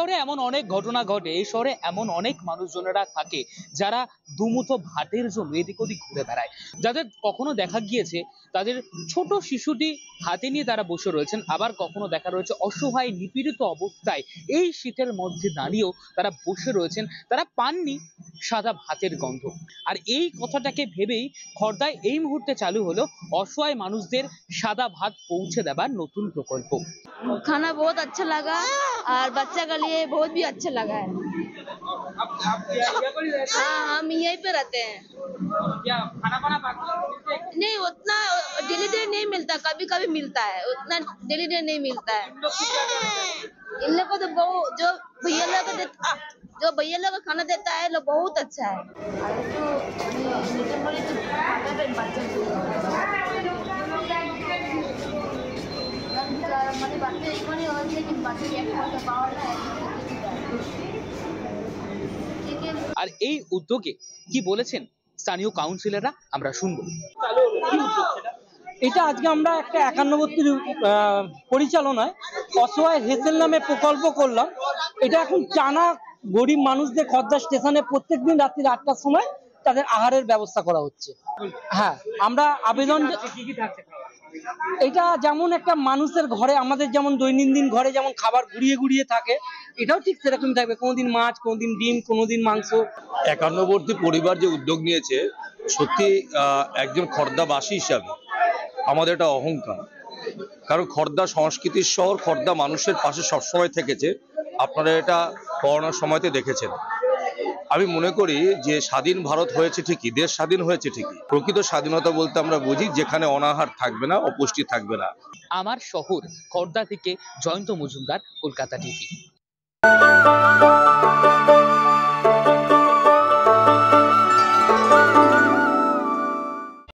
শহরে এমন অনেক ঘটনা ঘটে, এই শহরে এমন অনেক মানুষজনেরা থাকে যারা দুমুঠো ভাতের জন্য এদিক ওদিক ঘুরে বেড়ায়, যাদের কখনো দেখা গিয়েছে তাদের ছোট শিশুটি হাতে নিয়ে তারা বসে রয়েছেন, আবার কখনো দেখা রয়েছে অসহায় নিপীড়িত অবস্থায় এই শীতের মধ্যে দাঁড়িয়েও তারা বসে রয়েছেন, তারা পাননি সাদা ভাতের গন্ধ। আর এই কথাটাকে ভেবেই খড়দায় এই মুহূর্তে চালু হলো অসহায় মানুষদের সাদা ভাত পৌঁছে দেবার নতুন প্রকল্প। खाना बहुत अच्छा लगा और बच्चा के लिए बहुत भी अच्छा लगा है। हाँ, हम यहीं पे रहते हैं। नहीं उतना डेली नहीं मिलता, कभी कभी मिलता है, उतना डेली नहीं मिलता है। इन लोग को तो जो भैया लोग खाना देता है लोग बहुत अच्छा है। আর এই উদ্যোগে কি বলেছেন স্থানীয় কাউন্সিলররা আমরা শুনবো। এটা আজকে আমরা একটা 51 পরিচালনায় অসহায় হেসেল নামে প্রকল্প করলাম। এটা এখন টানা গরিব মানুষদের খড়দা স্টেশনে প্রত্যেকদিন রাত্রি 8টার সময় তাদের আহারের ব্যবস্থা করা হচ্ছে। হ্যাঁ, আমরা আবেদন, এটা যেমন একটা মানুষের ঘরে আমাদের যেমন দৈনন্দিন ঘরে যেমন খাবার ঘুরিয়ে ঘুরিয়ে থাকে, এটাও ঠিক সেরকম থাকবে, কোনোদিন মাছ, কোনোদিন ডিম, কোনোদিন মাংস। 51বর্তী পরিবার যে উদ্যোগ নিয়েছে, সত্যি একজন খড়দাবাসী হিসাবে আমাদের এটা অহংকার। কারণ খড়দা সংস্কৃতির শহর, খড়দা মানুষের পাশে সবসময় থেকেছে। আপনারা এটা করোনার সময়তে দেখেছেন। আমি মনে করি যে স্বাধীন ভারত হয়েছে ঠিকই, দেশ স্বাধীন হয়েছে ঠিকই, প্রকৃত স্বাধীনতা বলতে আমরা বুঝি যেখানে অনাহার থাকবে না, অপুষ্টি থাকবে না। আমার শহর খড়দা থেকে জয়ন্ত মজুমদার, কলকাতা টিভি।